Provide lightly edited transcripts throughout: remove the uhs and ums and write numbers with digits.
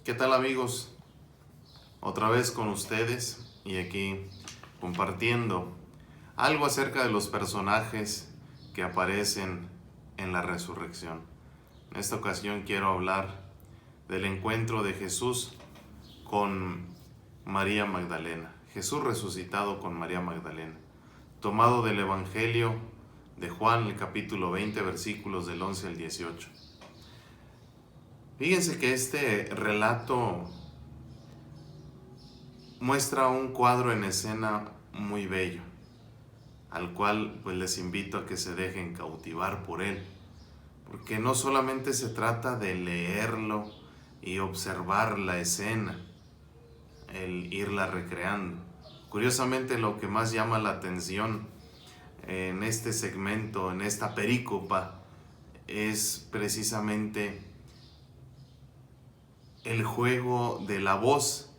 ¿Qué tal, amigos? Otra vez con ustedes y aquí compartiendo algo acerca de los personajes que aparecen en la resurrección. En esta ocasión quiero hablar del encuentro de Jesús con María Magdalena. Jesús resucitado con María Magdalena. Tomado del Evangelio de Juan, el capítulo 20, versículos del 11 al 18. Fíjense que este relato muestra un cuadro en escena muy bello, al cual pues les invito a que se dejen cautivar por él, porque no solamente se trata de leerlo y observar la escena, el irla recreando. Curiosamente, lo que más llama la atención en este segmento, en esta perícopa, es precisamente el juego de la voz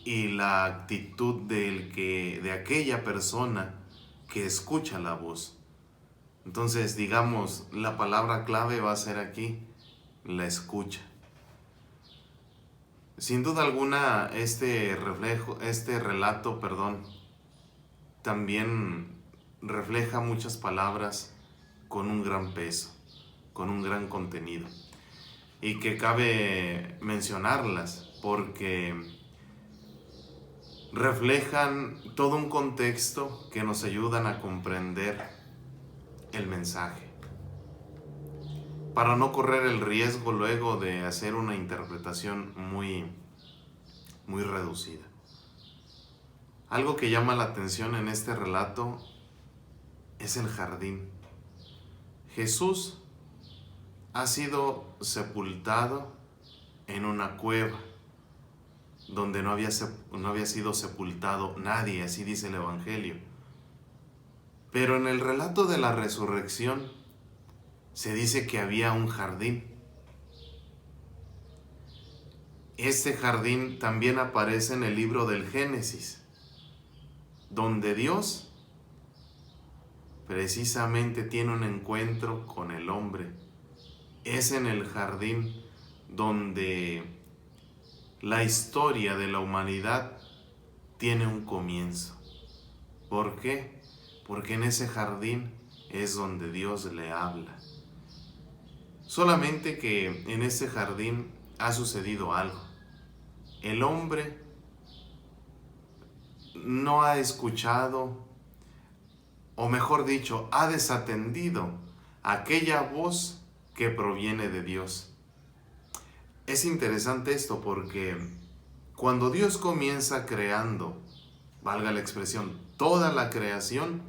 y la actitud de aquella persona que escucha la voz. Entonces, digamos, la palabra clave va a ser aquí la escucha. Sin duda alguna, este relato, también refleja muchas palabras con un gran peso, con un gran contenido, y que cabe mencionarlas porque reflejan todo un contexto que nos ayudan a comprender el mensaje, para no correr el riesgo luego de hacer una interpretación muy reducida. Algo que llama la atención en este relato es el jardín. Jesús ha sido sepultado en una cueva donde no había sido sepultado nadie, así dice el Evangelio. Pero en el relato de la resurrección se dice que había un jardín. Este jardín también aparece en el libro del Génesis, donde Dios precisamente tiene un encuentro con el hombre. Es en el jardín donde la historia de la humanidad tiene un comienzo. ¿Por qué? Porque en ese jardín es donde Dios le habla. Solamente que en ese jardín ha sucedido algo. El hombre no ha escuchado, o mejor dicho, ha desatendido aquella voz que proviene de Dios. Es interesante esto porque cuando Dios comienza creando, valga la expresión, toda la creación,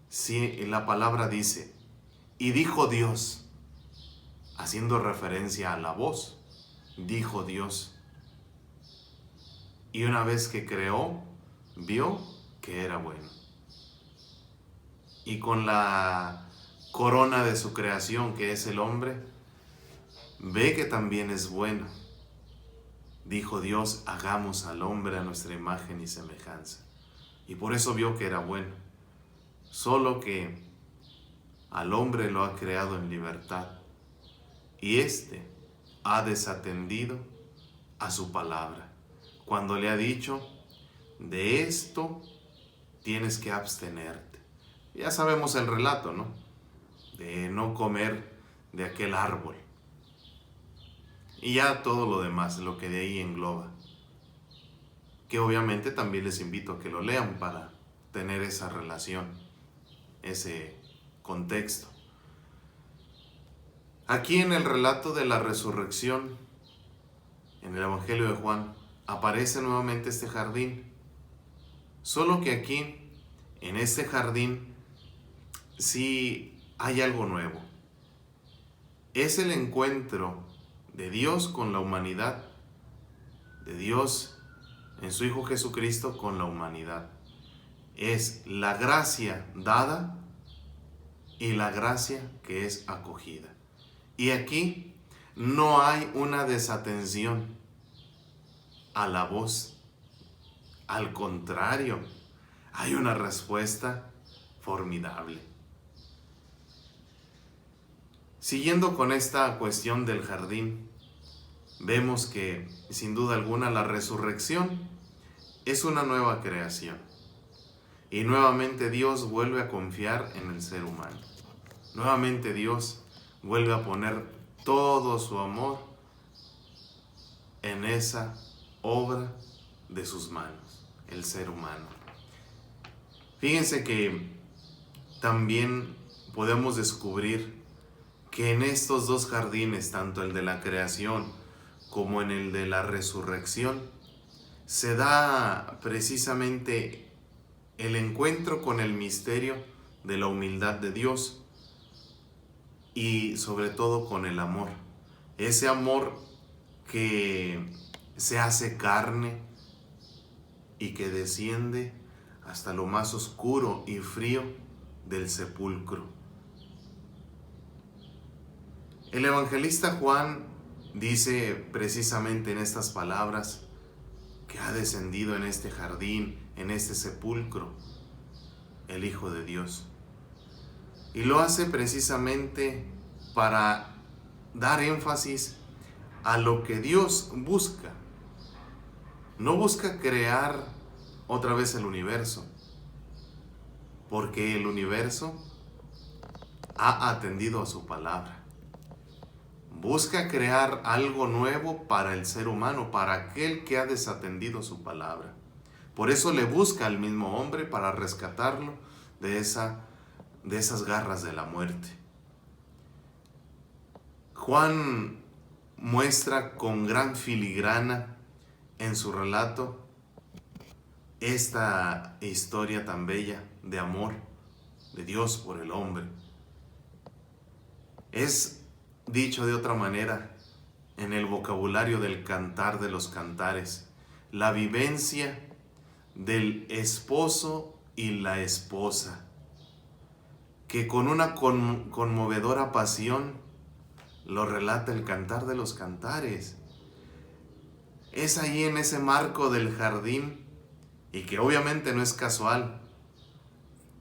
sí, la palabra dice, y dijo Dios, haciendo referencia a la voz, dijo Dios. Y una vez que creó, vio que era bueno. Y con la corona de su creación, que es el hombre, ve que también es bueno. Dijo Dios, hagamos al hombre a nuestra imagen y semejanza. Y por eso vio que era bueno. Solo que al hombre lo ha creado en libertad. Y éste ha desatendido a su palabra. Cuando le ha dicho, de esto tienes que abstenerte. Ya sabemos el relato, ¿no? De no comer de aquel árbol. Y ya todo lo demás, lo que de ahí engloba. Que obviamente también les invito a que lo lean para tener esa relación, ese contexto. Aquí en el relato de la resurrección, en el Evangelio de Juan, aparece nuevamente este jardín. Solo que aquí, en este jardín, sí hay algo nuevo. Es el encuentro de Dios con la humanidad, de Dios en su Hijo Jesucristo con la humanidad. Es la gracia dada y la gracia que es acogida. Y aquí no hay una desatención a la voz. Al contrario, hay una respuesta formidable. Siguiendo con esta cuestión del jardín, vemos que sin duda alguna la resurrección es una nueva creación. Y nuevamente Dios vuelve a confiar en el ser humano. Nuevamente Dios vuelve a poner todo su amor en esa obra de sus manos, el ser humano. Fíjense que también podemos descubrir que en estos dos jardines, tanto el de la creación como en el de la resurrección, se da precisamente el encuentro con el misterio de la humildad de Dios y sobre todo con el amor. Ese amor que se hace carne y que desciende hasta lo más oscuro y frío del sepulcro. El evangelista Juan dice precisamente en estas palabras que ha descendido en este jardín, en este sepulcro, el Hijo de Dios. Y lo hace precisamente para dar énfasis a lo que Dios busca. No busca crear otra vez el universo, porque el universo ha atendido a su palabra. Busca crear algo nuevo para el ser humano, para aquel que ha desatendido su palabra. Por eso le busca al mismo hombre para rescatarlo de esas garras de la muerte. Juan muestra con gran filigrana en su relato esta historia tan bella de amor de Dios por el hombre. Es dicho de otra manera en el vocabulario del Cantar de los Cantares, la vivencia del esposo y la esposa, que con una conmovedora pasión lo relata el Cantar de los Cantares. Es ahí en ese marco del jardín, y que obviamente no es casual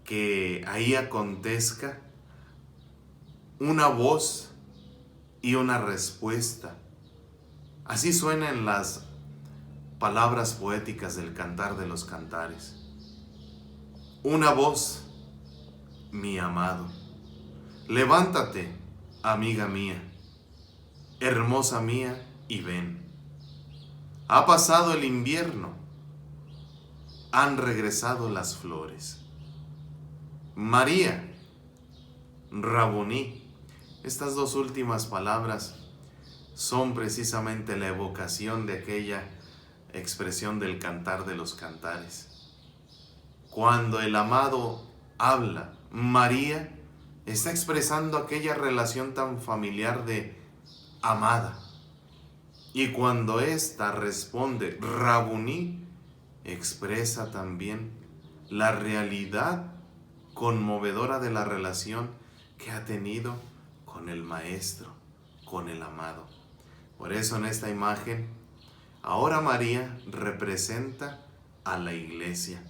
que ahí acontezca una voz y una respuesta. Así suenan las palabras poéticas del Cantar de los Cantares. Una voz: mi amado, levántate, amiga mía, hermosa mía, y ven. Ha pasado el invierno, han regresado las flores. María, Rabuní. Estas dos últimas palabras son precisamente la evocación de aquella expresión del Cantar de los Cantares. Cuando el amado habla, María está expresando aquella relación tan familiar de amada. Y cuando ésta responde, Rabuní, expresa también la realidad conmovedora de la relación que ha tenido con el Maestro, con el amado. Por eso en esta imagen, ahora María representa a la iglesia.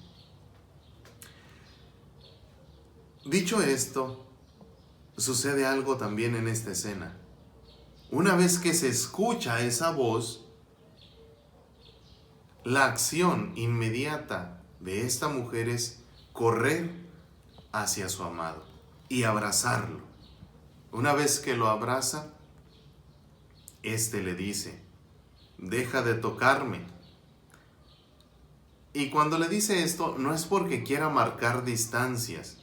Dicho esto, sucede algo también en esta escena. Una vez que se escucha esa voz, la acción inmediata de esta mujer es correr hacia su amado y abrazarlo. Una vez que lo abraza, éste le dice: deja de tocarme. Y cuando le dice esto, no es porque quiera marcar distancias,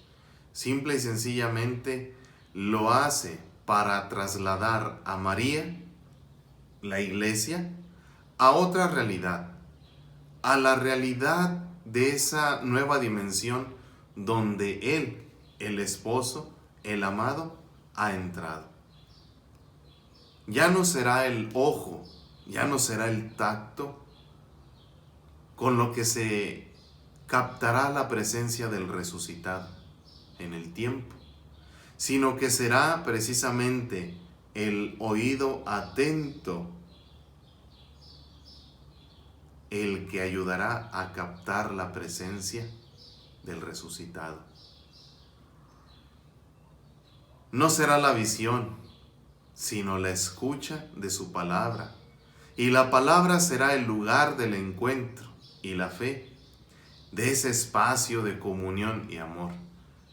simple y sencillamente lo hace para trasladar a María, la iglesia, a otra realidad, a la realidad de esa nueva dimensión donde él, el esposo, el amado, ha entrado. Ya no será el ojo, ya no será el tacto con lo que se captará la presencia del resucitado en el tiempo, sino que será precisamente el oído atento el que ayudará a captar la presencia del resucitado. No será la visión, sino la escucha de su palabra, Y la palabra será el lugar del encuentro y la fe, de ese espacio de comunión y amor,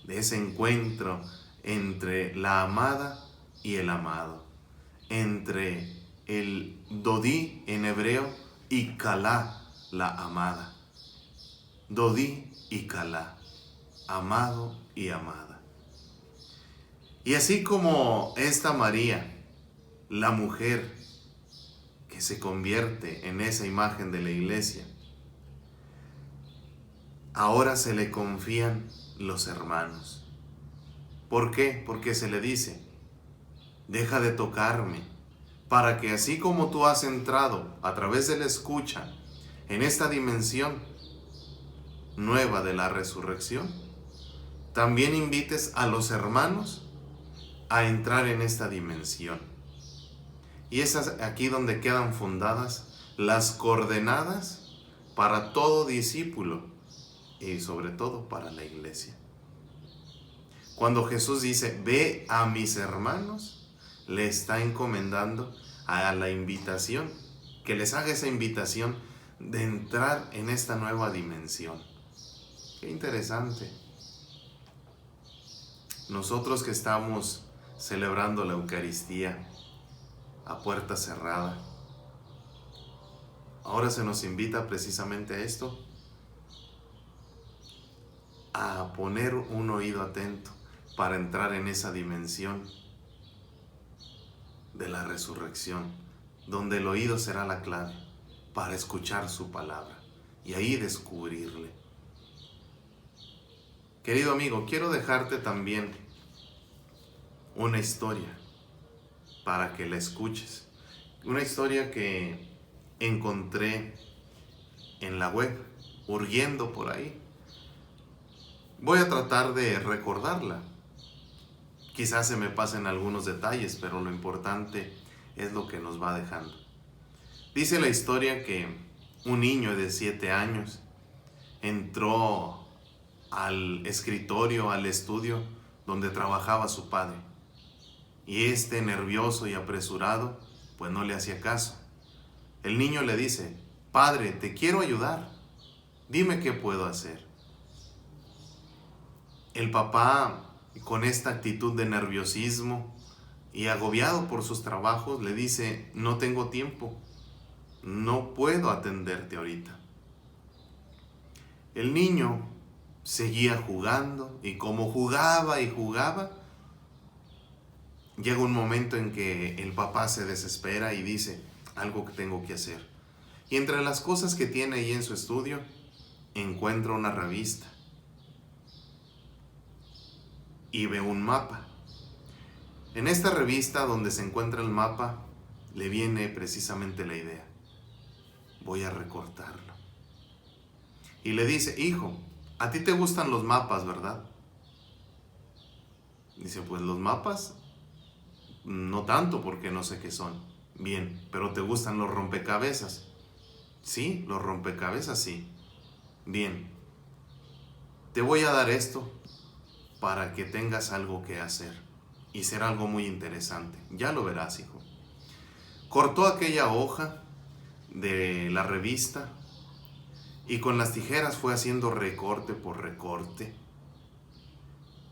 de ese encuentro entre la amada y el amado, entre el Dodí en hebreo y Kalá, la amada. Dodí y Kalá, amado y amada. Y así como esta María, la mujer que se convierte en esa imagen de la iglesia, ahora se le confían los hermanos. ¿Por qué? Porque se le dice, deja de tocarme, para que así como tú has entrado a través de la escucha en esta dimensión nueva de la resurrección, también invites a los hermanos a entrar en esta dimensión. Y es aquí donde quedan fundadas las coordenadas para todo discípulo y sobre todo para la iglesia. Cuando Jesús dice, ve a mis hermanos, le está encomendando a la invitación, que les haga esa invitación de entrar en esta nueva dimensión. Qué interesante. Nosotros que estamos celebrando la Eucaristía a puerta cerrada, ahora se nos invita precisamente a esto, a poner un oído atento para entrar en esa dimensión de la resurrección, donde el oído será la clave para escuchar su palabra y ahí descubrirle. Querido amigo, quiero dejarte también una historia para que la escuches. Una historia que encontré en la web, hurguiendo por ahí. Voy a tratar de recordarla. Quizás se me pasen algunos detalles, pero lo importante es lo que nos va dejando. Dice la historia que un niño de 7 años entró al escritorio, al estudio donde trabajaba su padre. Y este, nervioso y apresurado, pues no le hacía caso. El niño le dice, padre, te quiero ayudar, dime qué puedo hacer. El papá, con esta actitud de nerviosismo y agobiado por sus trabajos, le dice, no tengo tiempo, no puedo atenderte ahorita. El niño seguía jugando y como jugaba y jugaba, llega un momento en que el papá se desespera y dice, algo que tengo que hacer. Y entre las cosas que tiene ahí en su estudio, encuentra una revista y ve un mapa. En esta revista donde se encuentra el mapa, le viene precisamente la idea, voy a recortarlo. Y le dice, hijo, a ti te gustan los mapas, ¿verdad? Dice, pues los mapas, no tanto porque no sé qué son. Bien, pero ¿te gustan los rompecabezas? Sí, los rompecabezas sí. Bien, te voy a dar esto para que tengas algo que hacer. Y será algo muy interesante. Ya lo verás, hijo. Cortó aquella hoja de la revista y con las tijeras fue haciendo recorte por recorte.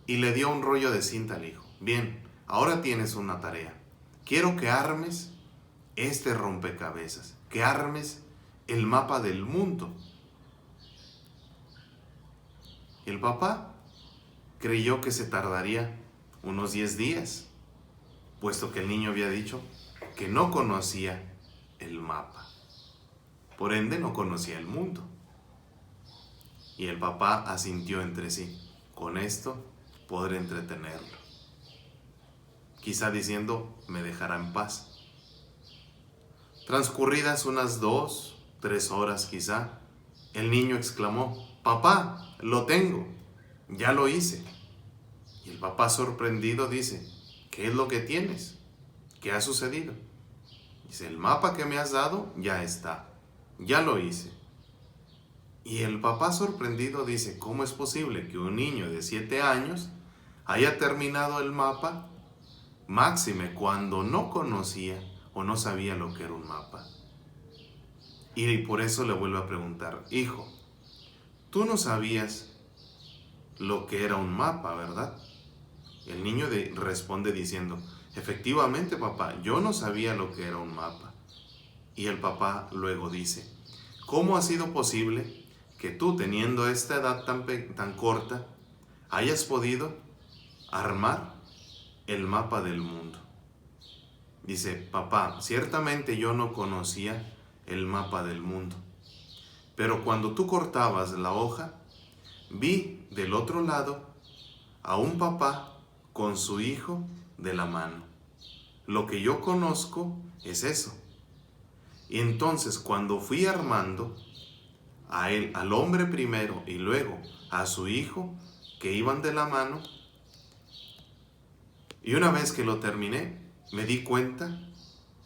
Y le dio un rollo de cinta al hijo. Bien, ahora tienes una tarea. Quiero que armes este rompecabezas, que armes el mapa del mundo. El papá creyó que se tardaría unos 10 días, puesto que el niño había dicho que no conocía el mapa. Por ende, no conocía el mundo. Y el papá asintió entre sí, con esto podré entretenerlo. Quizá diciendo, me dejará en paz. Transcurridas unas 2, 3 horas quizá, el niño exclamó, papá, lo tengo, ya lo hice. Y el papá sorprendido dice, ¿qué es lo que tienes? ¿Qué ha sucedido? Dice, el mapa que me has dado ya está, ya lo hice. Y el papá sorprendido dice, ¿cómo es posible que un niño de 7 años haya terminado el mapa? Máxime cuando no conocía o no sabía lo que era un mapa. Y por eso le vuelve a preguntar, hijo, tú no sabías lo que era un mapa, ¿verdad? El niño responde diciendo, efectivamente, papá, yo no sabía lo que era un mapa. Y el papá luego dice, ¿cómo ha sido posible que tú, teniendo esta edad tan corta, hayas podido armar el mapa del mundo? Dice, papá, ciertamente yo no conocía el mapa del mundo, pero cuando tú cortabas la hoja, vi del otro lado a un papá con su hijo de la mano. Lo que yo conozco es eso. Y entonces cuando fui armando a él, al hombre primero y luego a su hijo, que iban de la mano, y una vez que lo terminé, me di cuenta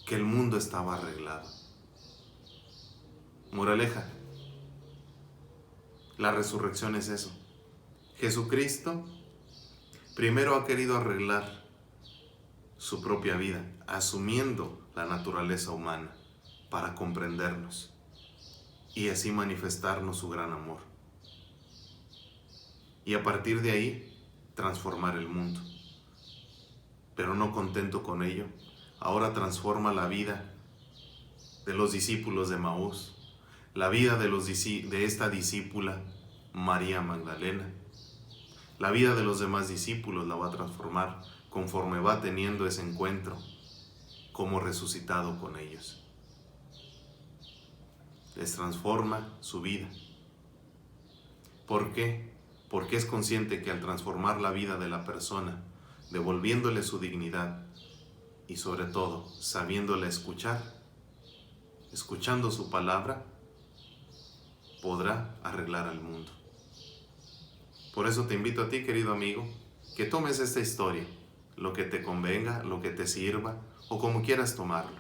que el mundo estaba arreglado. Moraleja, la resurrección es eso. Jesucristo primero ha querido arreglar su propia vida, asumiendo la naturaleza humana para comprendernos y así manifestarnos su gran amor. Y a partir de ahí, transformar el mundo. Pero no contento con ello, ahora transforma la vida de los discípulos de Emaús, la vida de esta discípula María Magdalena. La vida de los demás discípulos la va a transformar conforme va teniendo ese encuentro como resucitado con ellos. Les transforma su vida. ¿Por qué? Porque es consciente que al transformar la vida de la persona, devolviéndole su dignidad y sobre todo sabiéndole escuchar, escuchando su palabra, podrá arreglar al mundo. Por eso te invito a ti, querido amigo, que tomes esta historia, lo que te convenga, lo que te sirva o como quieras tomarlo.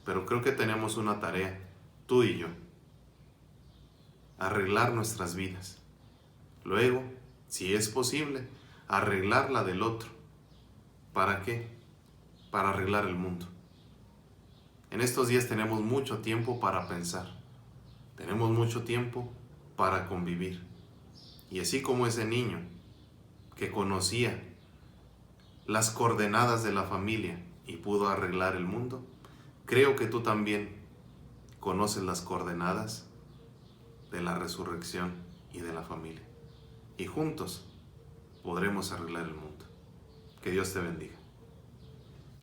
Pero creo que tenemos una tarea, tú y yo, arreglar nuestras vidas. Luego, si es posible, arreglar la del otro. ¿Para qué? Para arreglar el mundo. En estos días tenemos mucho tiempo para pensar. Tenemos mucho tiempo para convivir. Y así como ese niño que conocía las coordenadas de la familia y pudo arreglar el mundo, creo que tú también conoces las coordenadas de la resurrección y de la familia. Y juntos podremos arreglar el mundo. Que Dios te bendiga.